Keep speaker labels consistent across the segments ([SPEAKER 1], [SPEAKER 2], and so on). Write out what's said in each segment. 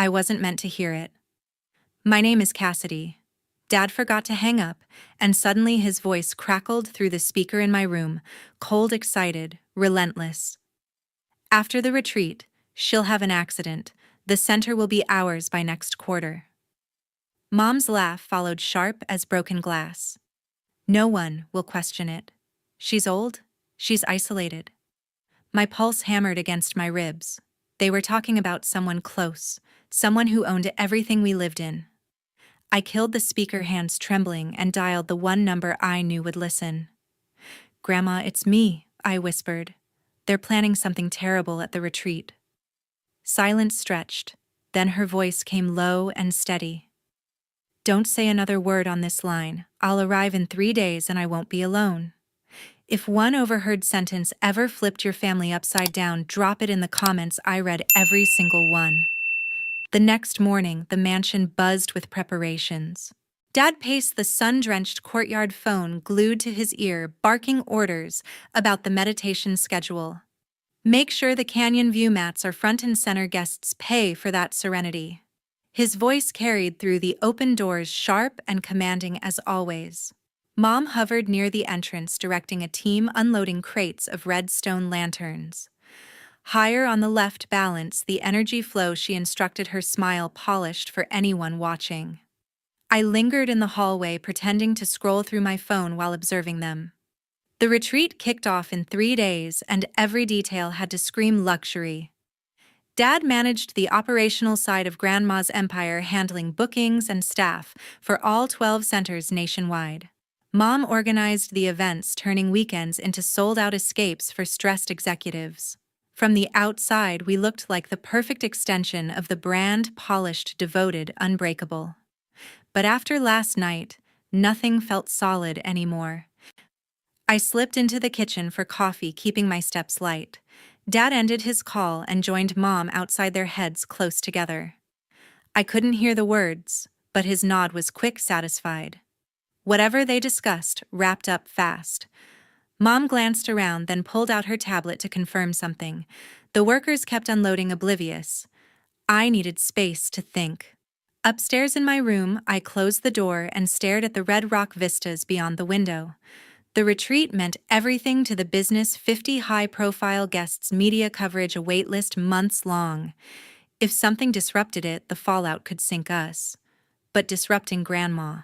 [SPEAKER 1] I wasn't meant to hear it. My name is Cassidy. Dad forgot to hang up, and suddenly his voice crackled through the speaker in my room, cold, excited, relentless. After the retreat, she'll have an accident. The center will be ours by next quarter. Mom's laugh followed sharp as broken glass. No one will question it. She's old. She's isolated. My pulse hammered against my ribs. They were talking about someone close, someone who owned everything we lived in. I killed the speaker, hands trembling, and dialed the one number I knew would listen. "Grandma, it's me," I whispered. "They're planning something terrible at the retreat." Silence stretched, then her voice came low and steady. "Don't say another word on this line. I'll arrive in 3 days and I won't be alone. If one overheard sentence ever flipped your family upside down, drop it in the comments." I read every single one. The next morning, the mansion buzzed with preparations. Dad paced the sun-drenched courtyard, phone glued to his ear, barking orders about the meditation schedule. "Make sure the canyon view mats are front and center. Guests pay for that serenity." His voice carried through the open doors, sharp and commanding as always. Mom hovered near the entrance, directing a team unloading crates of red stone lanterns. Higher on the left, balance the energy flow, she instructed, her smile polished for anyone watching. I lingered in the hallway, pretending to scroll through my phone while observing them. The retreat kicked off in 3 days, and every detail had to scream luxury. Dad managed the operational side of Grandma's empire, handling bookings and staff for all 12 centers nationwide. Mom organized the events, turning weekends into sold-out escapes for stressed executives. From the outside, we looked like the perfect extension of the brand: polished, devoted, unbreakable. But after last night, nothing felt solid anymore. I slipped into the kitchen for coffee, keeping my steps light. Dad ended his call and joined Mom outside, their heads close together. I couldn't hear the words, but his nod was quick, satisfied. Whatever they discussed wrapped up fast. Mom glanced around, then pulled out her tablet to confirm something. The workers kept unloading, oblivious. I needed space to think. Upstairs in my room, I closed the door and stared at the red rock vistas beyond the window. The retreat meant everything to the business: 50 high-profile guests, media coverage, a waitlist months long. If something disrupted it, the fallout could sink us. But disrupting Grandma,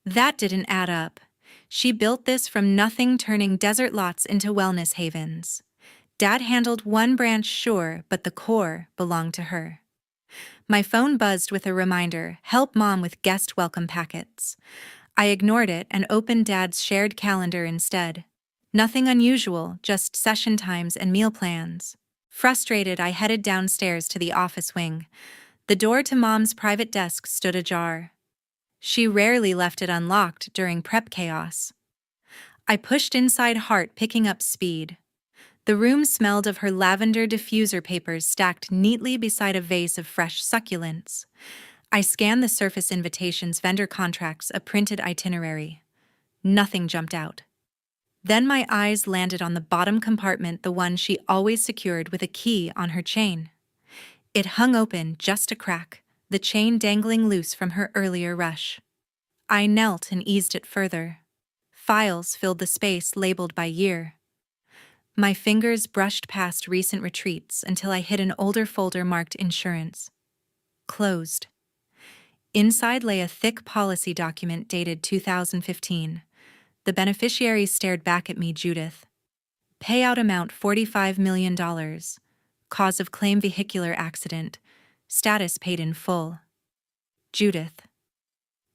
[SPEAKER 1] that didn't add up. She built this from nothing, turning desert lots into wellness havens. Dad handled one branch, sure, but the core belonged to her. My phone buzzed with a reminder: "Help Mom with guest welcome packets." I ignored it and opened Dad's shared calendar instead. Nothing unusual, just session times and meal plans. Frustrated, I headed downstairs to the office wing. The door to Mom's private desk stood ajar. She rarely left it unlocked during prep chaos. I pushed inside, heart picking up speed. The room smelled of her lavender diffuser papers stacked neatly beside a vase of fresh succulents. I scanned the surface: invitations, vendor contracts, a printed itinerary. Nothing jumped out. Then my eyes landed on the bottom compartment, the one she always secured with a key on her chain. It hung open, just a crack, the chain dangling loose from her earlier rush. I knelt and eased it further. Files filled the space labeled by year. My fingers brushed past recent retreats until I hit an older folder marked insurance. Closed. Inside lay a thick policy document dated 2015. The beneficiary stared back at me: Judith. Payout amount $45 million. Cause of claim: vehicular accident. Status: paid in full. Judith.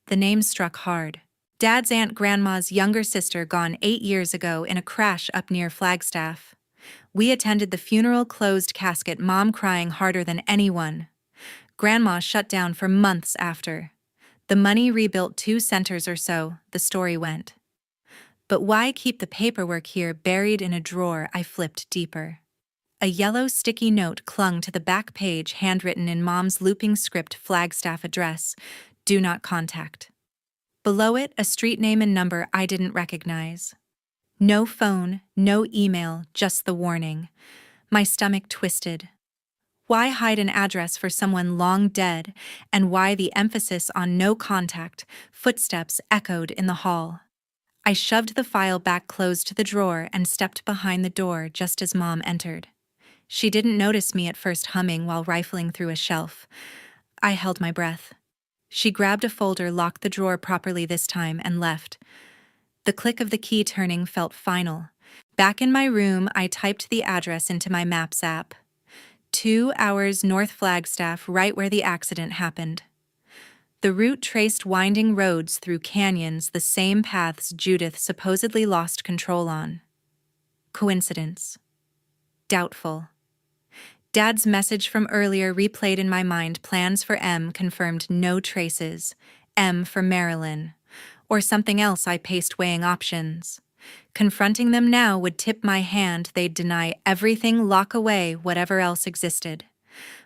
[SPEAKER 1] The name struck hard. Dad's aunt, Grandma's younger sister, gone 8 years ago in a crash up near Flagstaff. We attended the funeral, closed casket, Mom crying harder than anyone. Grandma shut down for months after. The money rebuilt 2 centers or so, the story went. But why keep the paperwork here, buried in a drawer? I flipped deeper. A yellow sticky note clung to the back page, handwritten in Mom's looping script: Flagstaff address, do not contact. Below it, a street name and number I didn't recognize. No phone, no email, just the warning. My stomach twisted. Why hide an address for someone long dead, and why the emphasis on no contact? Footsteps echoed in the hall. I shoved the file back closed to the drawer and stepped behind the door just as Mom entered. She didn't notice me at first, humming while rifling through a shelf. I held my breath. She grabbed a folder, locked the drawer properly this time, and left. The click of the key turning felt final. Back in my room, I typed the address into my Maps app. 2 hours North Flagstaff, right where the accident happened. The route traced winding roads through canyons, the same paths Judith supposedly lost control on. Coincidence? Doubtful. Dad's message from earlier replayed in my mind. Plans for M confirmed, no traces. M for Marilyn. Or something else. I paced, weighing options. Confronting them now would tip my hand. They'd deny everything, lock away whatever else existed.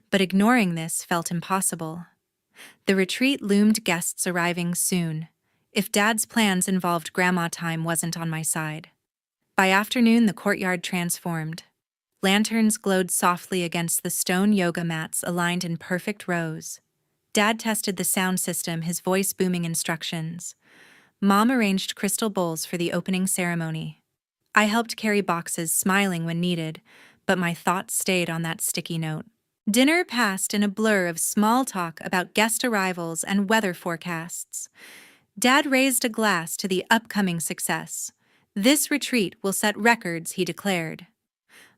[SPEAKER 1] But ignoring this felt impossible. The retreat loomed, guests arriving soon. If Dad's plans involved grandma, time wasn't on my side. By afternoon, the courtyard transformed. Lanterns glowed softly against the stone yoga mats aligned in perfect rows. Dad tested the sound system, his voice booming instructions. Mom arranged crystal bowls for the opening ceremony. I helped carry boxes, smiling when needed, but my thoughts stayed on that sticky note. Dinner passed in a blur of small talk about guest arrivals and weather forecasts. Dad raised a glass to the upcoming success. This retreat will set records, he declared.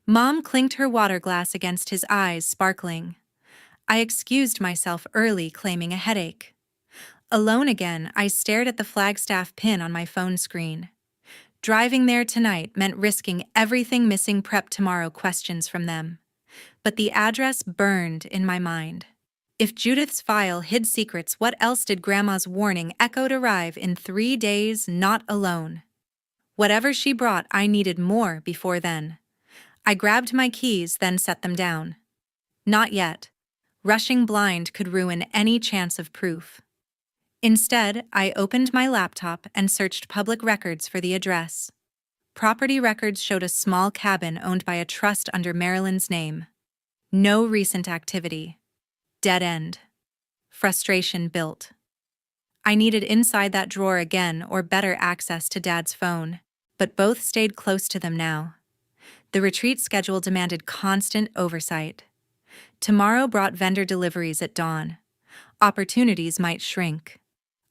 [SPEAKER 1] Mom clinked her water glass against his eyes, sparkling. I excused myself early, claiming a headache. Alone again, I stared at the Flagstaff pin on my phone screen. Driving there tonight meant risking everything, missing prep tomorrow, questions from them. But the address burned in my mind. If Judith's file hid secrets, what else did Grandma's warning echoed arrive in 3 days, not alone? Whatever she brought, I needed more before then. I grabbed my keys, then set them down. Not yet. Rushing blind could ruin any chance of proof. Instead, I opened my laptop and searched public records for the address. Property records showed a small cabin owned by a trust under Marilyn's name. No recent activity. Dead end. Frustration built. I needed inside that drawer again, or better access to Dad's phone, but both stayed close to them now. The retreat schedule demanded constant oversight. Tomorrow brought vendor deliveries at dawn. Opportunities might shrink.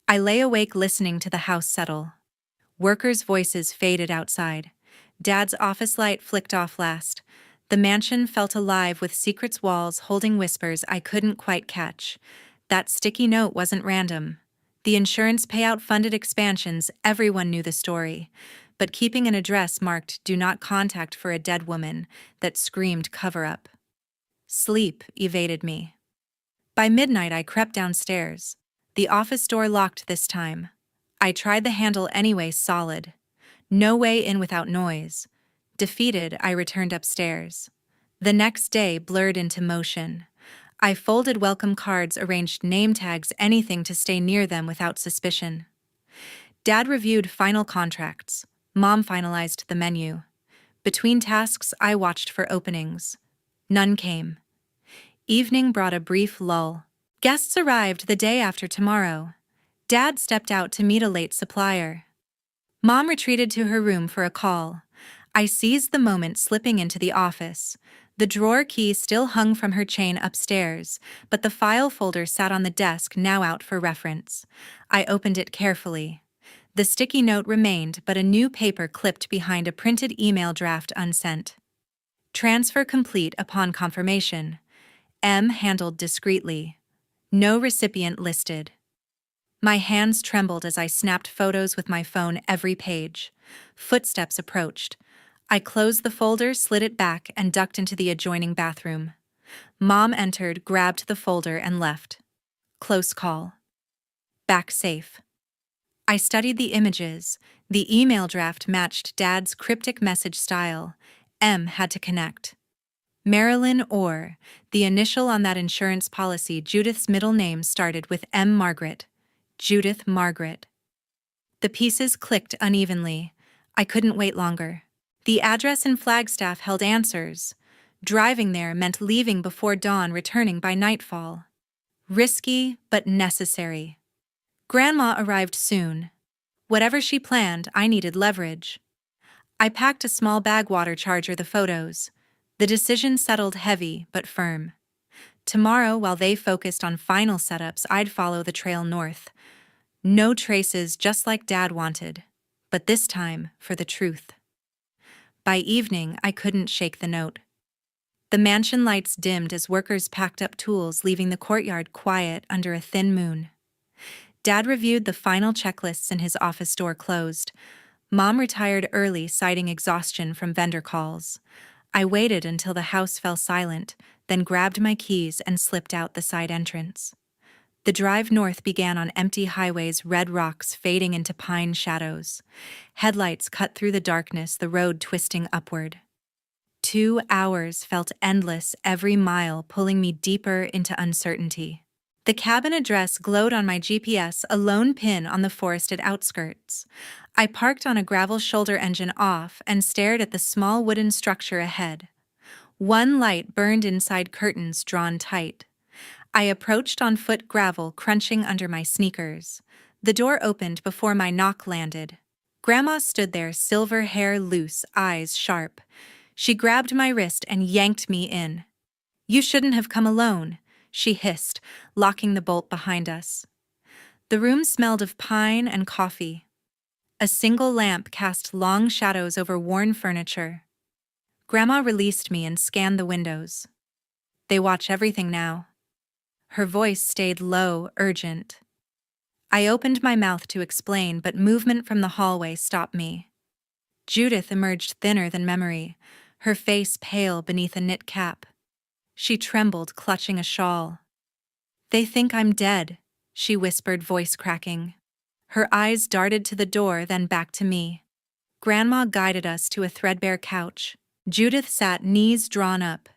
[SPEAKER 1] I lay awake listening to the house settle. Workers' voices faded outside. Dad's office light flicked off last. The mansion felt alive with secrets, walls holding whispers I couldn't quite catch. That sticky note wasn't random. The insurance payout funded expansions, everyone knew the story. But keeping an address marked "Do Not Contact" for a dead woman that screamed cover-up. Sleep evaded me. By midnight, I crept downstairs. The office door locked this time. I tried the handle anyway, solid. No way in without noise. Defeated, I returned upstairs. The next day blurred into motion. I folded welcome cards, arranged name tags, anything to stay near them without suspicion. Dad reviewed final contracts. Mom finalized the menu. Between tasks, I watched for openings. None came. Evening brought a brief lull. Guests arrived the day after tomorrow. Dad stepped out to meet a late supplier. Mom retreated to her room for a call. I seized the moment, slipping into the office. The drawer key still hung from her chain upstairs, but the file folder sat on the desk, now out for reference. I opened it carefully. The sticky note remained, but a new paper clipped behind a printed email draft unsent. Transfer complete upon confirmation. M handled discreetly. No recipient listed. My hands trembled as I snapped photos with my phone, every page. Footsteps approached. I closed the folder, slid it back, and ducked into the adjoining bathroom. Mom entered, grabbed the folder, and left. Close call. Back safe. I studied the images. The email draft matched Dad's cryptic message style. M had to connect. Marilyn Orr, the initial on that insurance policy. Judith's middle name started with M. Margaret. Judith Margaret. The pieces clicked unevenly. I couldn't wait longer. The address in Flagstaff held answers. Driving there meant leaving before dawn, returning by nightfall. Risky, but necessary. Grandma arrived soon. Whatever she planned, I needed leverage. I packed a small bag, water charger, the photos. The decision settled, heavy but firm. Tomorrow, while they focused on final setups, I'd follow the trail north. No traces, just like Dad wanted. But this time, for the truth. By evening, I couldn't shake the note. The mansion lights dimmed as workers packed up tools, leaving the courtyard quiet under a thin moon. Dad reviewed the final checklists and his office door closed. Mom retired early, citing exhaustion from vendor calls. I waited until the house fell silent, then grabbed my keys and slipped out the side entrance. The drive north began on empty highways, red rocks fading into pine shadows. Headlights cut through the darkness, the road twisting upward. 2 hours felt endless, every mile pulling me deeper into uncertainty. The cabin address glowed on my GPS, a lone pin on the forested outskirts. I parked on a gravel, shoulder engine off, and stared at the small wooden structure ahead. One light burned inside curtains drawn tight. I approached on foot, gravel crunching under my sneakers. The door opened before my knock landed. Grandma stood there, silver hair loose, eyes sharp. She grabbed my wrist and yanked me in. "You shouldn't have come alone," she hissed, locking the bolt behind us. The room smelled of pine and coffee. A single lamp cast long shadows over worn furniture. Grandma released me and scanned the windows. "They watch everything now." Her voice stayed low, urgent. I opened my mouth to explain, but movement from the hallway stopped me. Judith emerged, thinner than memory, her face pale beneath a knit cap. She trembled, clutching a shawl. "They think I'm dead," she whispered, voice cracking. Her eyes darted to the door, then back to me. Grandma guided us to a threadbare couch. Judith sat, knees drawn up.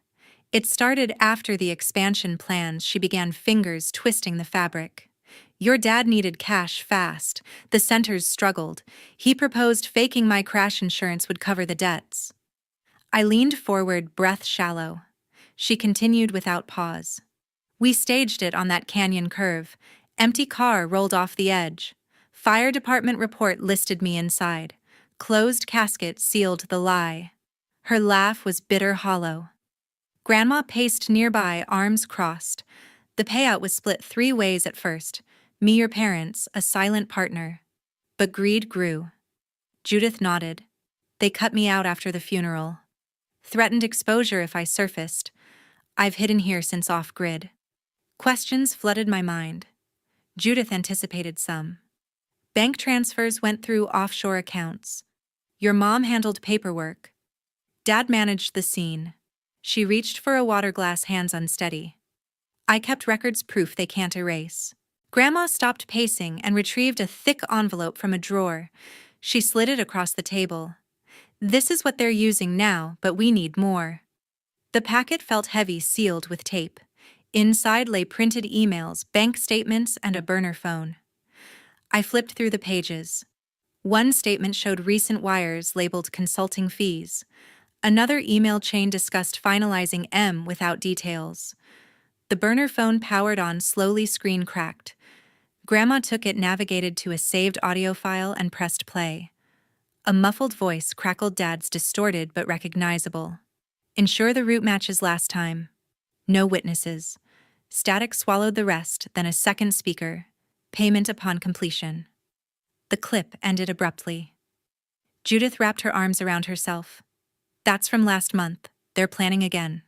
[SPEAKER 1] It started after the expansion plans. She began, fingers twisting the fabric. "Your dad needed cash fast." The centers struggled. "He proposed faking my crash insurance would cover the debts." I leaned forward, breath shallow. She continued without pause. "We staged it on that canyon curve. Empty car rolled off the edge. Fire department report listed me inside. Closed casket sealed the lie." Her laugh was bitter, hollow. Grandma paced nearby, arms crossed. "The payout was split 3 ways at first. Me, your parents, a silent partner. But greed grew." Judith nodded. "They cut me out after the funeral. Threatened exposure if I surfaced. I've hidden here since off-grid." Questions flooded my mind. Judith anticipated some. "Bank transfers went through offshore accounts. Your mom handled paperwork. Dad managed the scene." She reached for a water glass, hands unsteady. "I kept records, proof they can't erase." Grandma stopped pacing and retrieved a thick envelope from a drawer. She slid it across the table. "This is what they're using now, but we need more." The packet felt heavy, sealed with tape. Inside lay printed emails, bank statements, and a burner phone. I flipped through the pages. One statement showed recent wires labeled consulting fees. Another email chain discussed finalizing M without details. The burner phone powered on, slowly, screen cracked. Grandma took it, navigated to a saved audio file, and pressed play. A muffled voice crackled, Dad's, distorted but recognizable. "Ensure the route matches last time. No witnesses." Static swallowed the rest, then a second speaker. "Payment upon completion." The clip ended abruptly. Judith wrapped her arms around herself. "That's from last month. They're planning again."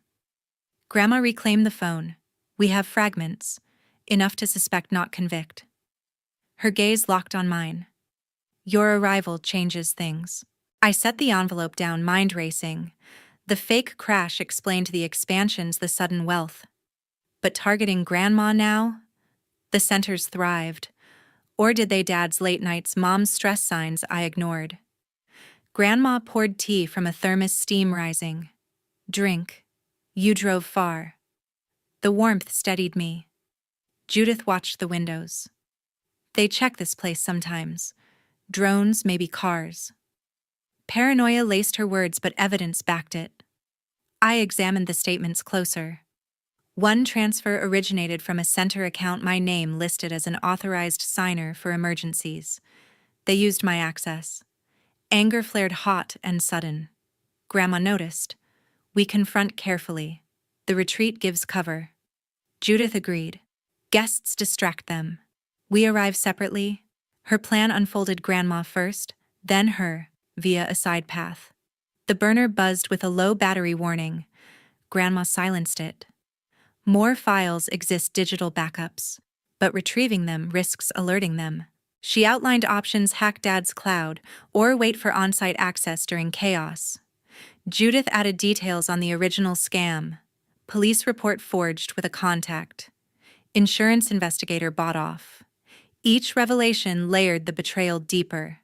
[SPEAKER 1] Grandma reclaimed the phone. "We have fragments. Enough to suspect, not convict." Her gaze locked on mine. "Your arrival changes things." I set the envelope down, mind racing. The fake crash explained the expansions, the sudden wealth. But targeting Grandma now? The centers thrived. Or did they? Dad's late nights, Mom's stress signs I ignored. Grandma poured tea from a thermos, steam rising. "Drink. You drove far." The warmth steadied me. Judith watched the windows. "They check this place sometimes. Drones, maybe cars." Paranoia laced her words, but evidence backed it. I examined the statements closer. One transfer originated from a center account my name listed as an authorized signer for emergencies. They used my access. Anger flared hot and sudden. Grandma noticed. We confront carefully. The retreat gives cover. Judith agreed. Guests distract them. We arrive separately. Her plan unfolded Grandma first, then her, via a side path. The burner buzzed with a low battery warning. Grandma silenced it. More files exist digital backups, but retrieving them risks alerting them. She outlined options: hack Dad's cloud or wait for on-site access during chaos. Judith added details on the original scam. Police report forged with a contact. Insurance investigator bought off. Each revelation layered the betrayal deeper.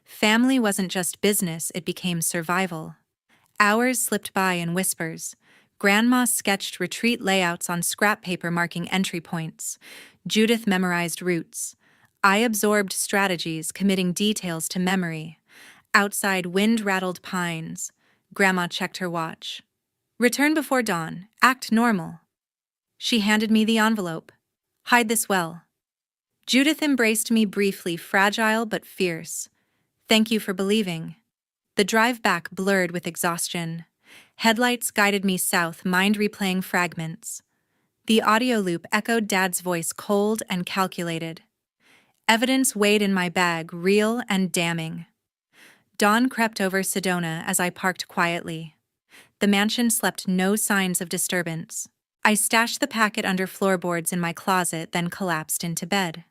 [SPEAKER 1] Family wasn't just business, it became survival. Hours slipped by in whispers. Grandma sketched retreat layouts on scrap paper marking entry points. Judith memorized routes. I absorbed strategies, committing details to memory. Outside, wind-rattled pines. Grandma checked her watch. Return before dawn. Act normal. She handed me the envelope. Hide this well. Judith embraced me briefly, fragile but fierce. Thank you for believing. The drive back blurred with exhaustion. Headlights guided me south, mind replaying fragments. The audio loop echoed Dad's voice, cold and calculated. Evidence weighed in my bag, real and damning. Dawn crept over Sedona as I parked quietly. The mansion slept, no signs of disturbance. I stashed the packet under floorboards in my closet, then collapsed into bed.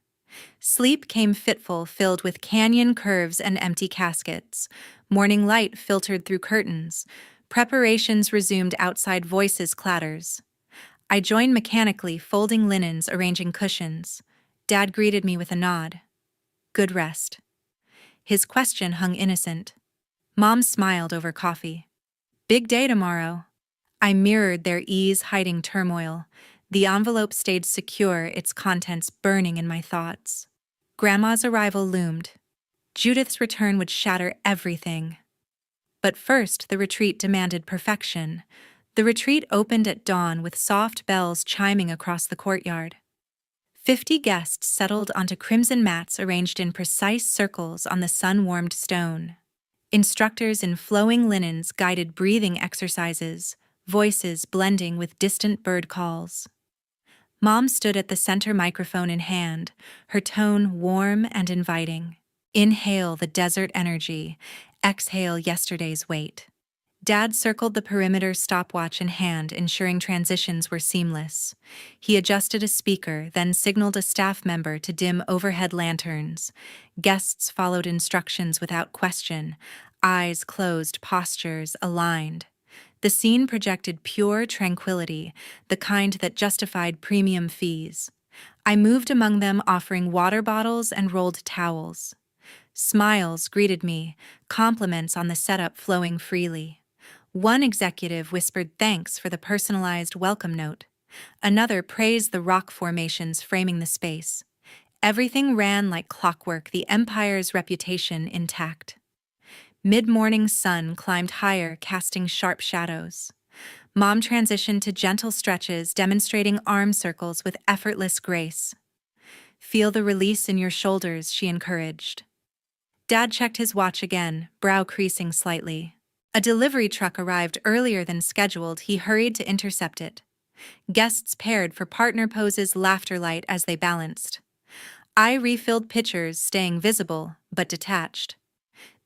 [SPEAKER 1] Sleep came fitful, filled with canyon curves and empty caskets. Morning light filtered through curtains. Preparations resumed, outside voices clatters. I joined mechanically, folding linens, arranging cushions. Dad greeted me with a nod. Good rest. His question hung innocent. Mom smiled over coffee. Big day tomorrow. I mirrored their ease, hiding turmoil. The envelope stayed secure, its contents burning in my thoughts. Grandma's arrival loomed. Judith's return would shatter everything. But first, the retreat demanded perfection. The retreat opened at dawn with soft bells chiming across the courtyard. 50 guests settled onto crimson mats arranged in precise circles on the sun-warmed stone. Instructors in flowing linens guided breathing exercises, voices blending with distant bird calls. Mom stood at the center, microphone in hand, her tone warm and inviting. Inhale the desert energy, exhale yesterday's weight. Dad circled the perimeter, stopwatch in hand, ensuring transitions were seamless. He adjusted a speaker, then signaled a staff member to dim overhead lanterns. Guests followed instructions without question, eyes closed, postures aligned. The scene projected pure tranquility, the kind that justified premium fees. I moved among them, offering water bottles and rolled towels. Smiles greeted me, compliments on the setup flowing freely. One executive whispered thanks for the personalized welcome note. Another praised the rock formations framing the space. Everything ran like clockwork, the empire's reputation intact. Mid-morning sun climbed higher, casting sharp shadows. Mom transitioned to gentle stretches, demonstrating arm circles with effortless grace. Feel the release in your shoulders, she encouraged. Dad checked his watch again, brow creasing slightly. A delivery truck arrived earlier than scheduled. He hurried to intercept it. Guests paired for partner poses, laughter light as they balanced. I refilled pitchers, staying visible, but detached.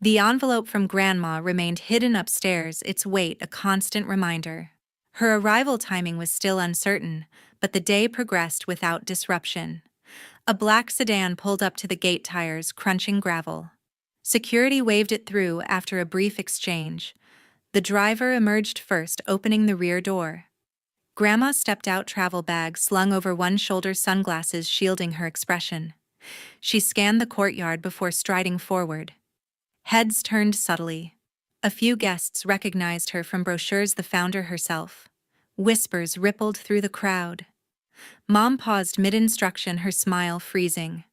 [SPEAKER 1] The envelope from Grandma remained hidden upstairs, its weight a constant reminder. Her arrival timing was still uncertain, but the day progressed without disruption. A black sedan pulled up to the gate, tires crunching gravel. Security waved it through after a brief exchange. The driver emerged first, opening the rear door. Grandma stepped out, travel bag slung over one shoulder, sunglasses shielding her expression. She scanned the courtyard before striding forward. Heads turned subtly. A few guests recognized her from brochures, the founder herself. Whispers rippled through the crowd. Mom paused mid-instruction, her smile freezing.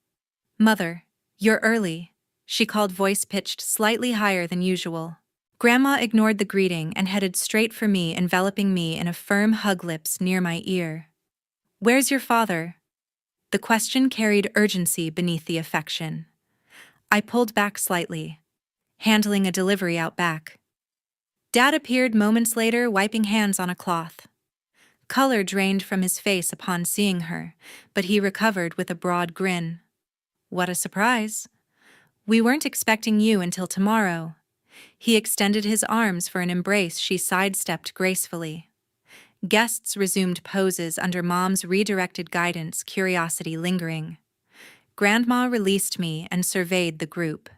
[SPEAKER 1] Mother, you're early, she called, voice pitched slightly higher than usual. Grandma ignored the greeting and headed straight for me, enveloping me in a firm hug, lips near my ear. "Where's your father?" The question carried urgency beneath the affection. I pulled back slightly, handling a delivery out back. Dad appeared moments later, wiping hands on a cloth. Color drained from his face upon seeing her, but he recovered with a broad grin. "What a surprise. We weren't expecting you until tomorrow." He extended his arms for an embrace. She sidestepped gracefully. Guests resumed poses under Mom's redirected guidance, curiosity lingering. Grandma released me and surveyed the group.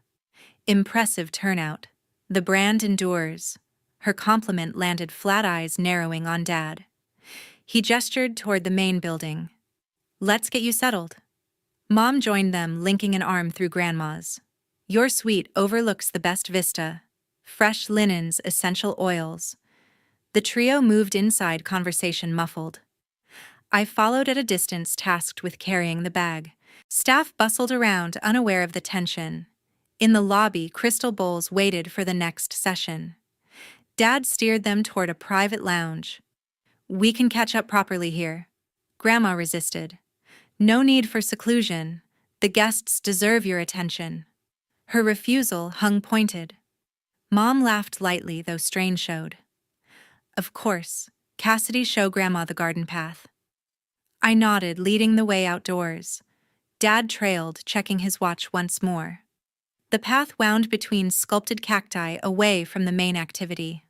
[SPEAKER 1] Impressive turnout. The brand endures. Her compliment landed flat, eyes narrowing on Dad. He gestured toward the main building. "Let's get you settled." Mom joined them, linking an arm through Grandma's. "Your suite overlooks the best vista. Fresh linens, essential oils." The trio moved inside, conversation muffled. I followed at a distance, tasked with carrying the bag. Staff bustled around, unaware of the tension. In the lobby, crystal bowls waited for the next session. Dad steered them toward a private lounge. "We can catch up properly here." Grandma resisted. "No need for seclusion. The guests deserve your attention." Her refusal hung pointed. Mom laughed lightly, though strain showed. "Of course, Cassidy, show Grandma the garden path." I nodded, leading the way outdoors. Dad trailed, checking his watch once more. The path wound between sculpted cacti, away from the main activity.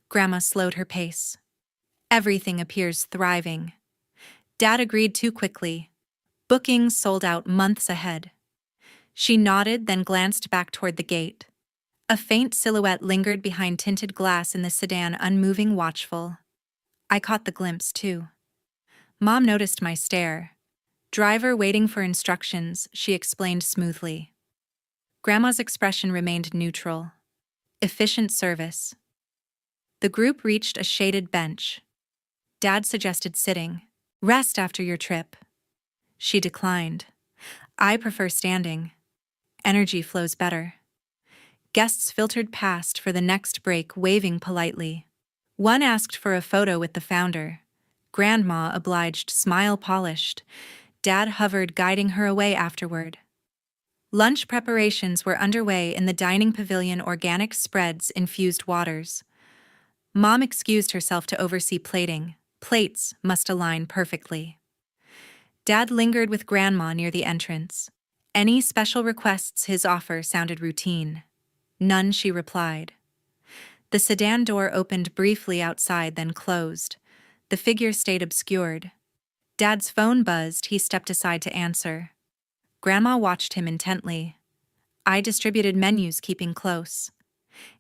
[SPEAKER 1] Grandma slowed her pace. "Everything appears thriving." Dad agreed too quickly. "Bookings sold out months ahead." She nodded, then glanced back toward the gate. A faint silhouette lingered behind tinted glass in the sedan, unmoving, watchful. I caught the glimpse, too. Mom noticed my stare. "Driver waiting for instructions," she explained smoothly. Grandma's expression remained neutral. Efficient service. The group reached a shaded bench. Dad suggested sitting. "Rest after your trip." She declined. "I prefer standing. Energy flows better." Guests filtered past for the next break, waving politely. One asked for a photo with the founder. Grandma obliged, smile polished. Dad hovered, guiding her away afterward. Lunch preparations were underway in the dining pavilion, organic spreads, infused waters. Mom excused herself to oversee plating. Plates must align perfectly. Dad lingered with Grandma near the entrance. Any special requests? His offer sounded routine. "None," she replied. The sedan door opened briefly outside, then closed. The figure stayed obscured. Dad's phone buzzed. He stepped aside to answer. Grandma watched him intently. I distributed menus, keeping close.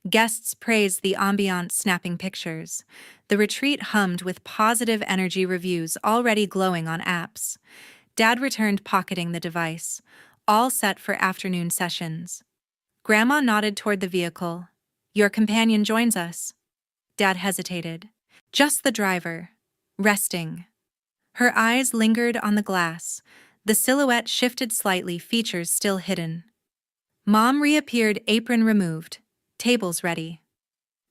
[SPEAKER 1] Guests praised the ambiance, snapping pictures. The retreat hummed with positive energy, reviews already glowing on apps. Dad returned, pocketing the device. All set for afternoon sessions. Grandma nodded toward the vehicle. "Your companion joins us." Dad hesitated. "Just the driver. Resting." Her eyes lingered on the glass. The silhouette shifted slightly, features still hidden. Mom reappeared, apron removed. "Tables ready."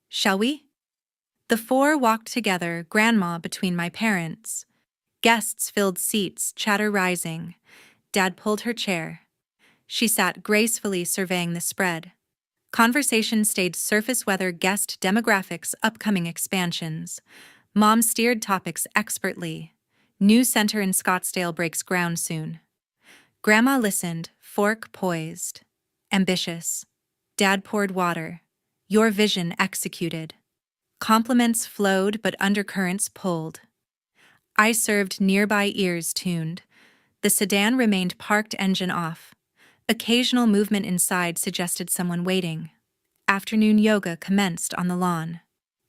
[SPEAKER 1] "Shall we?" The four walked together, Grandma between my parents. Guests filled seats, chatter rising. Dad pulled her chair. She sat gracefully, surveying the spread. Conversation stayed surface: weather, guest demographics, upcoming expansions. Mom steered topics expertly. New center in Scottsdale breaks ground soon. Grandma listened, fork poised. Ambitious. Dad poured water. Your vision executed. Compliments flowed, but undercurrents pulled. I served, nearby ears tuned. The sedan remained parked, engine off. Occasional movement inside suggested someone waiting. Afternoon yoga commenced on the lawn.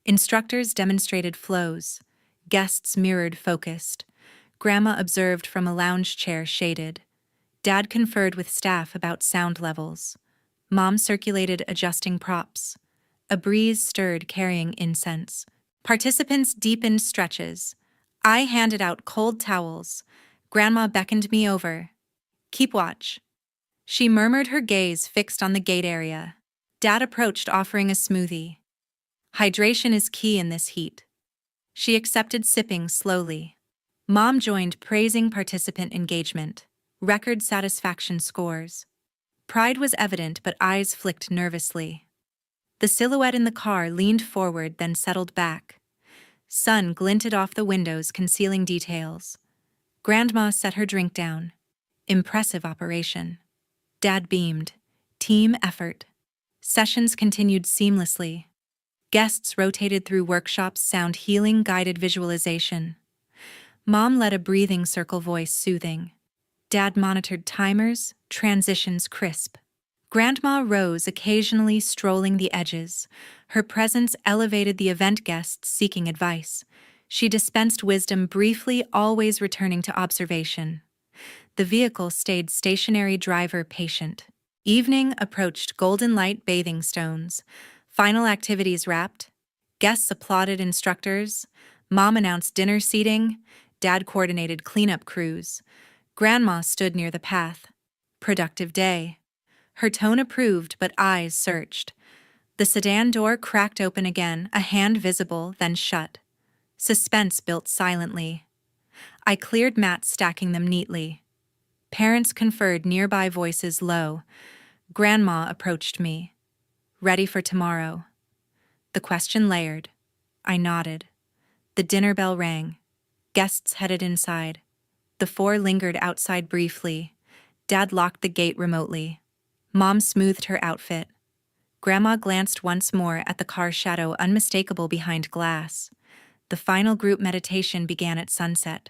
[SPEAKER 1] Instructors demonstrated flows. Guests mirrored, focused. Grandma observed from a lounge chair, shaded. Dad conferred with staff about sound levels. Mom circulated, adjusting props. A breeze stirred, carrying incense. Participants deepened stretches. I handed out cold towels. Grandma beckoned me over. "Keep watch." She murmured, her gaze fixed on the gate area. Dad approached, offering a smoothie. Hydration is key in this heat. She accepted, sipping slowly. Mom joined, praising participant engagement. Record satisfaction scores. Pride was evident, but eyes flicked nervously. The silhouette in the car leaned forward, then settled back. Sun glinted off the windows, concealing details. Grandma set her drink down. Impressive operation. Dad beamed. Team effort. Sessions continued seamlessly. Guests rotated through workshops, sound healing, guided visualization. Mom led a breathing circle, voice soothing. Dad monitored timers, transitions crisp. Grandma rose, occasionally strolling the edges. Her presence elevated the event, guests seeking advice. She dispensed wisdom briefly, always returning to observation. The vehicle stayed stationary, driver patient. Evening approached, golden light, bathing stones. Final activities wrapped. Guests applauded instructors. Mom announced dinner seating. Dad coordinated cleanup crews. Grandma stood near the path. Productive day. Her tone approved, but eyes searched. The sedan door cracked open again, a hand visible, then shut. Suspense built silently. I cleared mats, stacking them neatly. Parents conferred, nearby voices low. Grandma approached me. Ready for tomorrow? The question layered. I nodded. The dinner bell rang. Guests headed inside. The four lingered outside briefly. Dad locked the gate remotely. Mom smoothed her outfit. Grandma glanced once more at the car, shadow unmistakable behind glass. The final group meditation began at sunset.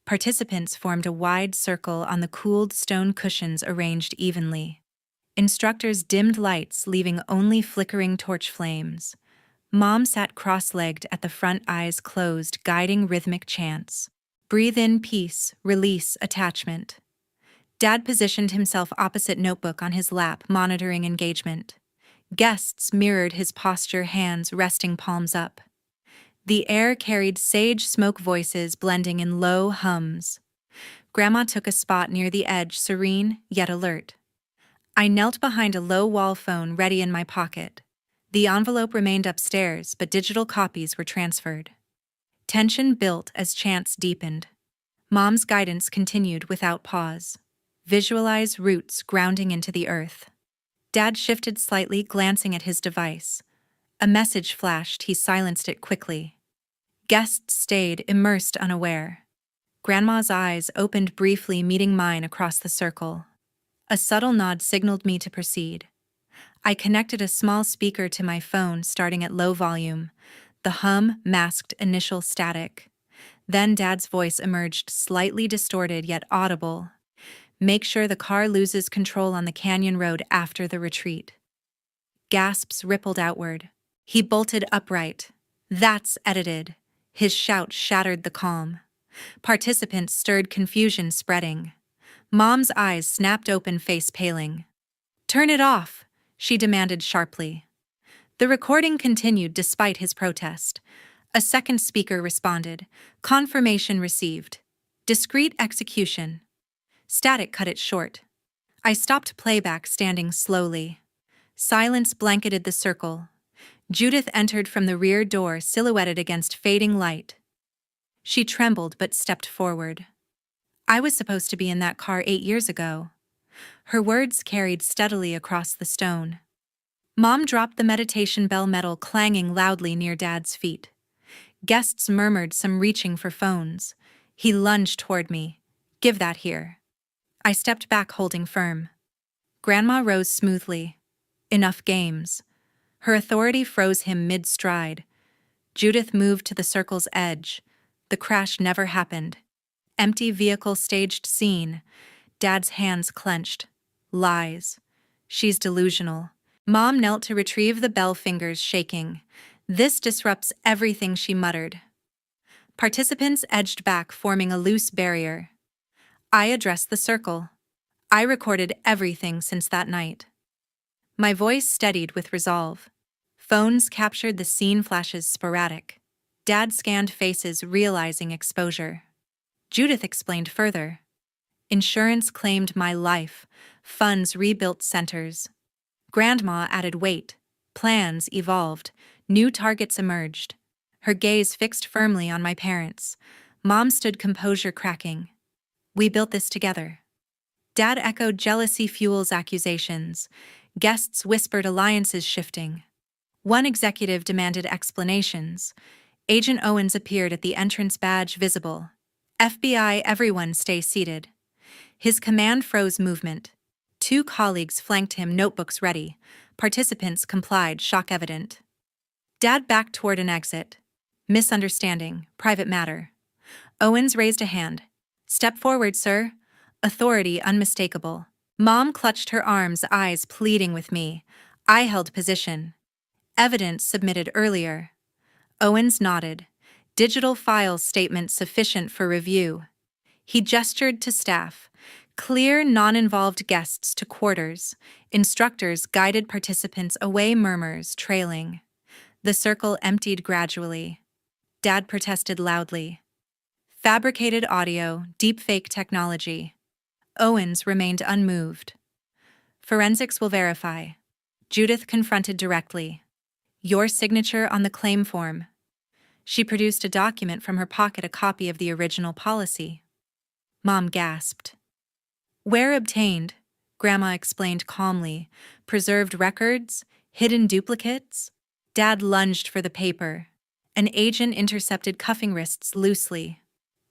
[SPEAKER 1] Participants formed a wide circle on the cooled stone cushions arranged evenly. Instructors dimmed lights, leaving only flickering torch flames. Mom sat cross-legged at the front, eyes closed, guiding rhythmic chants. Breathe in peace, release attachment. Dad positioned himself opposite, notebook on his lap, monitoring engagement. Guests mirrored his posture, hands resting, palms up. The air carried sage smoke, voices blending in low hums. Grandma took a spot near the edge, serene yet alert. I knelt behind a low-wall phone, ready in my pocket. The envelope remained upstairs, but digital copies were transferred. Tension built as chants deepened. Mom's guidance continued without pause. Visualize roots grounding into the earth. Dad shifted slightly, glancing at his device. A message flashed, he silenced it quickly. Guests stayed, immersed, unaware. Grandma's eyes opened briefly, meeting mine across the circle. A subtle nod signaled me to proceed. I connected a small speaker to my phone, starting at low volume. The hum masked initial static. Then Dad's voice emerged, slightly distorted yet audible. Make sure the car loses control on the canyon road after the retreat. Gasps rippled outward. He bolted upright. That's edited. His shout shattered the calm. Participants stirred, confusion spreading. Mom's eyes snapped open, face paling. Turn it off, she demanded sharply. The recording continued despite his protest. A second speaker responded. Confirmation received. Discreet execution. Static cut it short. I stopped playback, standing slowly. Silence blanketed the circle. Judith entered from the rear door, silhouetted against fading light. She trembled but stepped forward. I was supposed to be in that car 8 years ago. Her words carried steadily across the stone. Mom dropped the meditation bell, metal clanging loudly near Dad's feet. Guests murmured, some reaching for phones. He lunged toward me. Give that here. I stepped back, holding firm. Grandma rose smoothly. Enough games. Her authority froze him mid-stride. Judith moved to the circle's edge. The crash never happened. Empty vehicle, staged scene. Dad's hands clenched. Lies. She's delusional. Mom knelt to retrieve the bell, fingers shaking. This disrupts everything, she muttered. Participants edged back, forming a loose barrier. I addressed the circle. I recorded everything since that night. My voice steadied with resolve. Phones captured the scene, flashes sporadic. Dad scanned faces, realizing exposure. Judith explained further. Insurance claimed my life. Funds rebuilt centers. Grandma added weight. Plans evolved. New targets emerged. Her gaze fixed firmly on my parents. Mom stood composure cracking. We built this together. Dad echoed jealousy fuels accusations. Guests whispered alliances shifting. One executive demanded explanations. Agent Owens appeared at the entrance, badge visible. FBI, everyone stay seated. His command froze movement. Two colleagues flanked him, notebooks ready. Participants complied, shock evident. Dad backed toward an exit. Misunderstanding, private matter. Owens raised a hand. Step forward, sir. Authority unmistakable. Mom clutched her arms, eyes pleading with me. I held position. Evidence submitted earlier. Owens nodded. Digital file statement sufficient for review. He gestured to staff. Clear, non-involved guests to quarters. Instructors guided participants away, murmurs trailing. The circle emptied gradually. Dad protested loudly. Fabricated audio, deepfake technology. Owens remained unmoved. Forensics will verify. Judith confronted directly. Your signature on the claim form. She produced a document from her pocket, a copy of the original policy. Mom gasped. Where obtained? Grandma explained calmly. Preserved records? Hidden duplicates? Dad lunged for the paper. An agent intercepted, cuffing wrists loosely.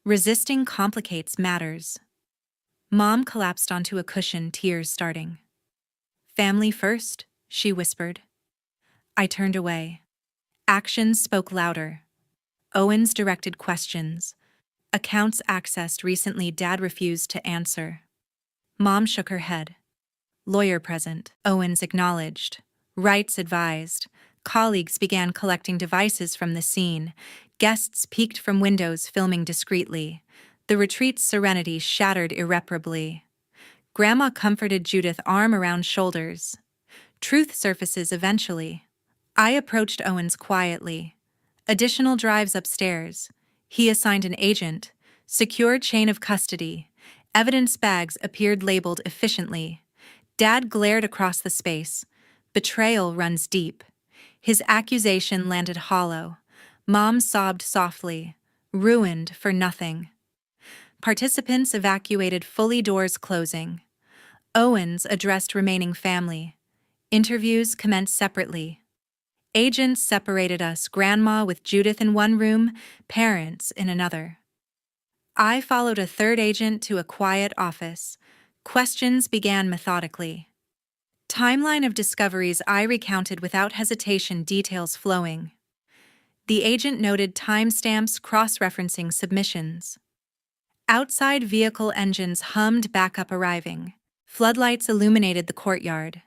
[SPEAKER 1] Resisting complicates matters. Mom collapsed onto a cushion, tears starting. Family first, she whispered. I turned away. Actions spoke louder. Owens directed questions. Accounts accessed recently, Dad refused to answer. Mom shook her head. Lawyer present, Owens acknowledged. Rights advised. Colleagues began collecting devices from the scene. Guests peeked from windows, filming discreetly. The retreat's serenity shattered irreparably. Grandma comforted Judith, arm around shoulders. Truth surfaces eventually. I approached Owens quietly. Additional drives upstairs. He assigned an agent. Secure chain of custody. Evidence bags appeared labeled efficiently. Dad glared across the space. Betrayal runs deep. His accusation landed hollow. Mom sobbed softly. Ruined for nothing. Participants evacuated fully, doors closing. Owens addressed remaining family. Interviews commenced separately. Agents separated us, Grandma with Judith in one room, parents in another. I followed a third agent to a quiet office. Questions began methodically. Timeline of discoveries I recounted without hesitation, details flowing. The agent noted timestamps, cross-referencing submissions. Outside vehicle engines hummed, backup arriving. Floodlights illuminated the courtyard.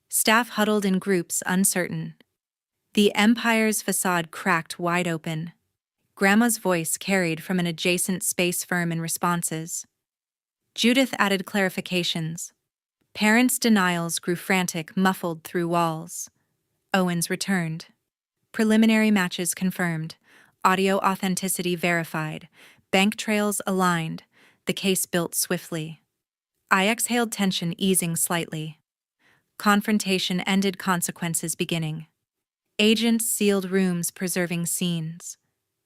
[SPEAKER 1] Staff huddled in groups, uncertain. The Empire's facade cracked wide open. Grandma's voice carried from an adjacent space firm in responses. Judith added clarifications. Parents' denials grew frantic, muffled through walls. Owens returned. Preliminary matches confirmed. Audio authenticity verified. Bank trails aligned. The case built swiftly. I exhaled, tension easing slightly. Confrontation ended, consequences beginning. Agents sealed rooms, preserving scenes.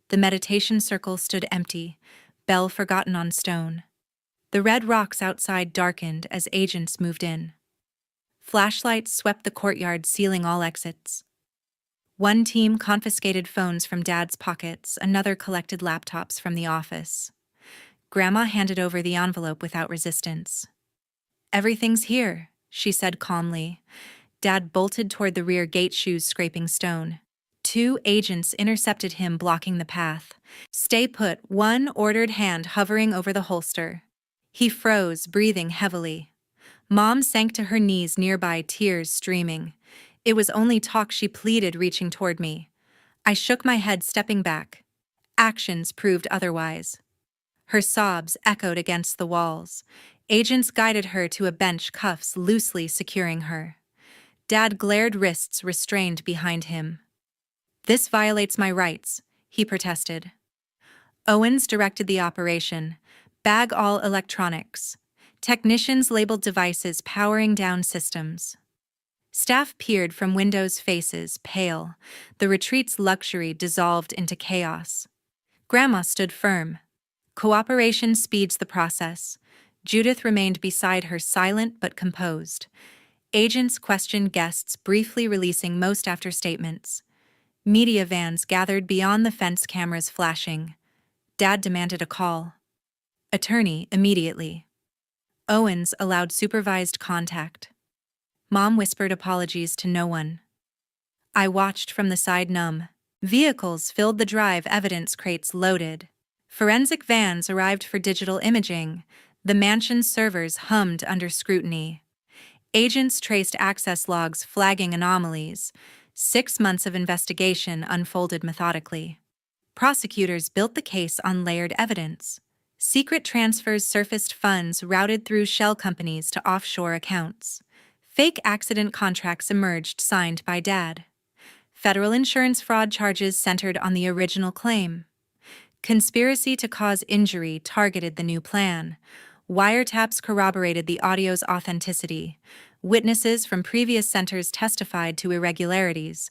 [SPEAKER 1] The meditation circle stood empty, bell forgotten on stone. The red rocks outside darkened as agents moved in. Flashlights swept the courtyard, sealing all exits. One team confiscated phones from Dad's pockets, another collected laptops from the office. Grandma handed over the envelope without resistance. Everything's here, she said calmly. Dad bolted toward the rear gate, shoes scraping stone. Two agents intercepted him, blocking the path. Stay put, one ordered, hand hovering over the holster. He froze, breathing heavily. Mom sank to her knees nearby, tears streaming. It was only talk, she pleaded, reaching toward me. I shook my head, stepping back. Actions proved otherwise. Her sobs echoed against the walls. Agents guided her to a bench, cuffs loosely securing her. Dad glared, wrists restrained behind him. This violates my rights, he protested. Owens directed the operation. Bag all electronics. Technicians labeled devices, powering down systems. Staff peered from windows, faces pale. The retreat's luxury dissolved into chaos. Grandma stood firm. Cooperation speeds the process. Judith remained beside her, silent but composed. Agents questioned guests, briefly releasing most after statements. Media vans gathered beyond the fence, cameras flashing. Dad demanded a call. Attorney, immediately. Owens allowed supervised contact. Mom whispered apologies to no one. I watched from the side, numb. Vehicles filled the drive, evidence crates loaded. Forensic vans arrived for digital imaging. The mansion's servers hummed under scrutiny. Agents traced access logs, flagging anomalies. 6 months of investigation unfolded methodically. Prosecutors built the case on layered evidence. Secret transfers surfaced, funds routed through shell companies to offshore accounts. Fake accident contracts emerged, signed by Dad. Federal insurance fraud charges centered on the original claim. Conspiracy to cause injury targeted the new plan. Wiretaps corroborated the audio's authenticity. Witnesses from previous centers testified to irregularities.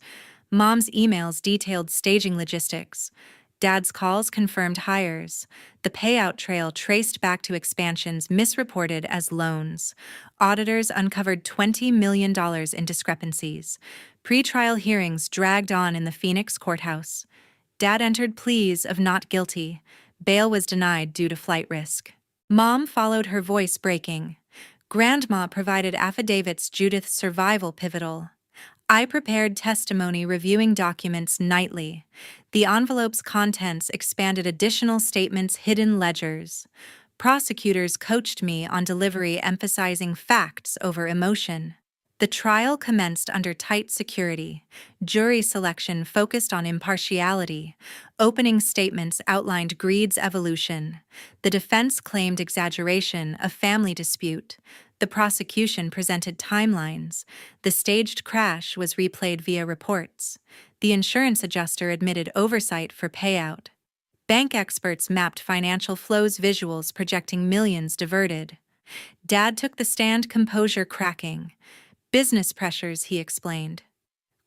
[SPEAKER 1] Mom's emails detailed staging logistics. Dad's calls confirmed hires. The payout trail traced back to expansions misreported as loans. Auditors uncovered $20 million in discrepancies. Pre-trial hearings dragged on in the Phoenix courthouse. Dad entered pleas of not guilty. Bail was denied due to flight risk. Mom followed, her voice breaking. Grandma provided affidavits, Judith's survival pivotal. I prepared testimony, reviewing documents nightly. The envelope's contents expanded, additional statements, hidden ledgers. Prosecutors coached me on delivery, emphasizing facts over emotion. The trial commenced under tight security. Jury selection focused on impartiality. Opening statements outlined greed's evolution. The defense claimed exaggeration, a family dispute. The prosecution presented timelines. The staged crash was replayed via reports. The insurance adjuster admitted oversight for payout. Bank experts mapped financial flows, visuals projecting millions diverted. Dad took the stand, composure cracking. Business pressures, he explained.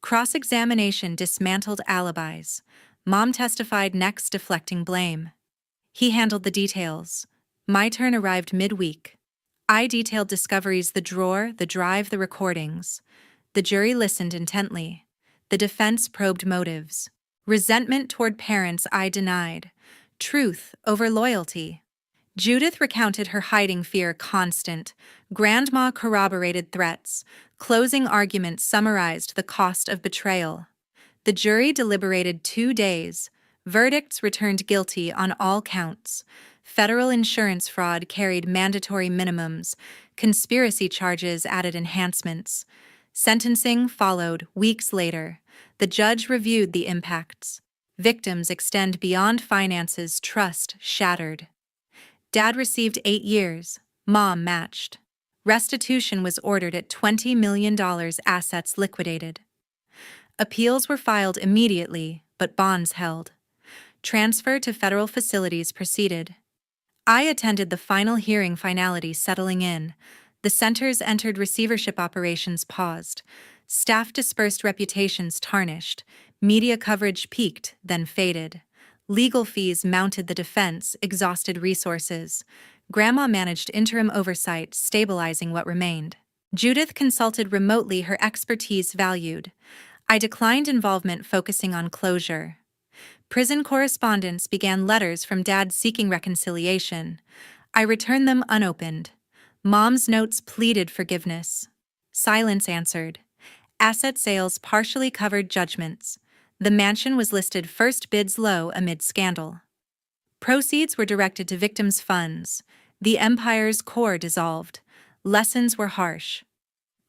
[SPEAKER 1] Cross-examination dismantled alibis. Mom testified next, deflecting blame. He handled the details. My turn arrived midweek. I detailed discoveries, the drawer, the drive, the recordings. The jury listened intently. The defense probed motives. Resentment toward parents, I denied. Truth over loyalty. Judith recounted her hiding, fear constant. Grandma corroborated threats. Closing arguments summarized the cost of betrayal. The jury deliberated 2 days. Verdicts returned guilty on all counts. Federal insurance fraud carried mandatory minimums. Conspiracy charges added enhancements. Sentencing followed weeks later. The judge reviewed the impacts. Victims extend beyond finances, trust shattered. Dad received 8 years. Mom matched. Restitution was ordered at $20 million, assets liquidated. Appeals were filed immediately, but bonds held. Transfer to federal facilities proceeded. I attended the final hearing, finality settling in. The centers entered receivership, operations paused. Staff dispersed, reputations tarnished. Media coverage peaked, then faded. Legal fees mounted, the defense exhausted resources. Grandma managed interim oversight, stabilizing what remained. Judith consulted remotely, her expertise valued. I declined involvement, focusing on closure. Prison correspondence began, letters from Dad seeking reconciliation. I returned them unopened. Mom's notes pleaded forgiveness. Silence answered. Asset sales partially covered judgments. The mansion was listed first, bids low amid scandal. Proceeds were directed to victims' funds. The empire's core dissolved. Lessons were harsh.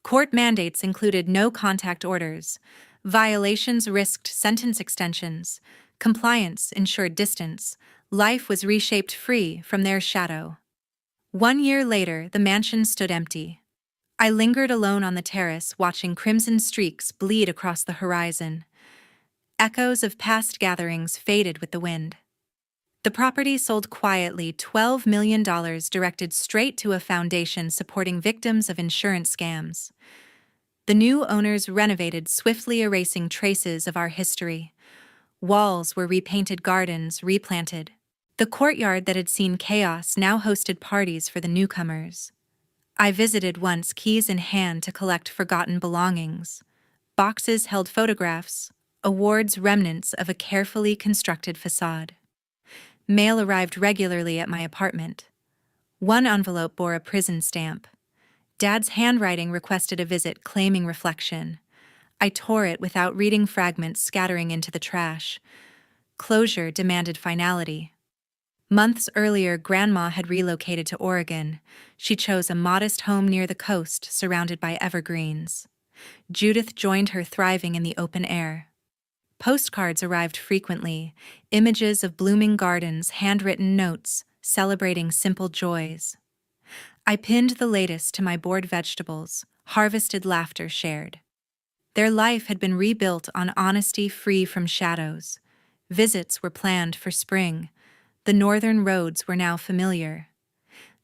[SPEAKER 1] Court mandates included no contact orders. Violations risked sentence extensions. Compliance ensured distance. Life was reshaped, free from their shadow. 1 year later, the mansion stood empty. I lingered alone on the terrace, watching crimson streaks bleed across the horizon. Echoes of past gatherings faded with the wind. The property sold quietly, $12 million directed straight to a foundation supporting victims of insurance scams. The new owners renovated, swiftly erasing traces of our history. Walls were repainted, gardens replanted. The courtyard that had seen chaos now hosted parties for the newcomers. I visited once, keys in hand, to collect forgotten belongings. Boxes held photographs, awards, remnants of a carefully constructed facade. Mail arrived regularly at my apartment. One envelope bore a prison stamp. Dad's handwriting requested a visit, claiming reflection. I tore it without reading, fragments scattering into the trash. Closure demanded finality. Months earlier, Grandma had relocated to Oregon. She chose a modest home near the coast, surrounded by evergreens. Judith joined her, thriving in the open air. Postcards arrived frequently, images of blooming gardens, handwritten notes, celebrating simple joys. I pinned the latest to my board: vegetables, harvested, laughter shared. Their life had been rebuilt on honesty, free from shadows. Visits were planned for spring. The northern roads were now familiar.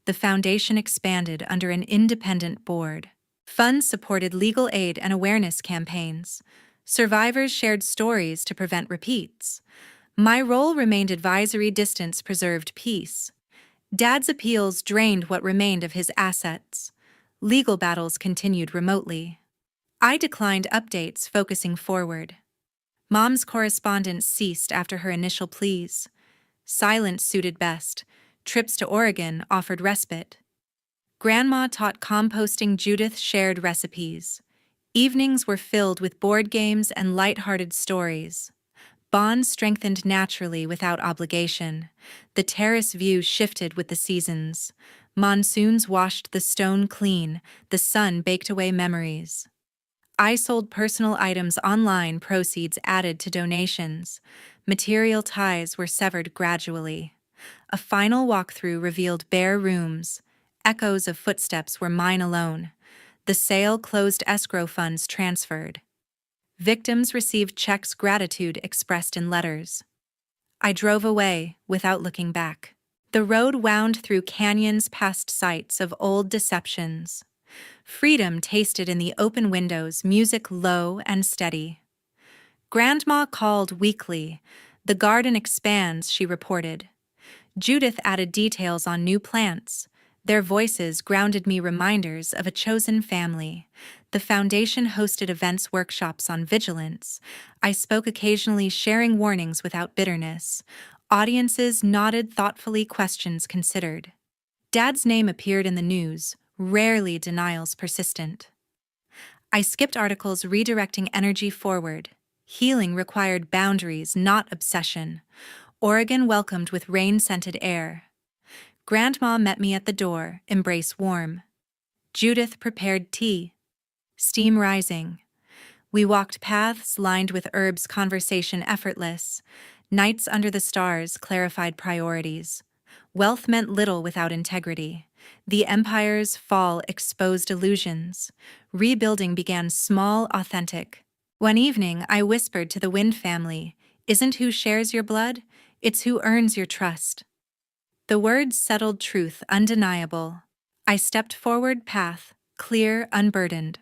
[SPEAKER 1] The foundation expanded under an independent board. Funds supported legal aid and awareness campaigns. Survivors shared stories to prevent repeats. My role remained advisory, distance preserved peace. Dad's appeals drained what remained of his assets. Legal battles continued remotely. I declined updates, focusing forward. Mom's correspondence ceased after her initial pleas. Silence suited best. Trips to Oregon offered respite. Grandma taught composting, Judith shared recipes. Evenings were filled with board games and light-hearted stories. Bonds strengthened naturally without obligation. The terrace view shifted with the seasons. Monsoons washed the stone clean, the sun baked away memories. I sold personal items online, proceeds added to donations. Material ties were severed gradually. A final walkthrough revealed bare rooms. Echoes of footsteps were mine alone. The sale closed, escrow funds transferred. Victims received checks, gratitude expressed in letters. I drove away without looking back. The road wound through canyons, past sites of old deceptions. Freedom tasted in the open windows, music low and steady. Grandma called weekly. The garden expands, she reported. Judith added details on new plants. Their voices grounded me, reminders of a chosen family. The foundation hosted events, workshops on vigilance. I spoke occasionally, sharing warnings without bitterness. Audiences nodded thoughtfully, questions considered. Dad's name appeared in the news, rarely denials persistent. I skipped articles, redirecting energy forward. Healing required boundaries, not obsession. Oregon welcomed with rain-scented air. Grandma met me at the door, embrace warm. Judith prepared tea. Steam rising. We walked paths lined with herbs, conversation effortless. Nights under the stars clarified priorities. Wealth meant little without integrity. The empire's fall exposed illusions. Rebuilding began small, authentic. One evening, I whispered to the Wind family, "Isn't who shares your blood, it's who earns your trust." The words settled truth, undeniable. I stepped forward, path clear, unburdened.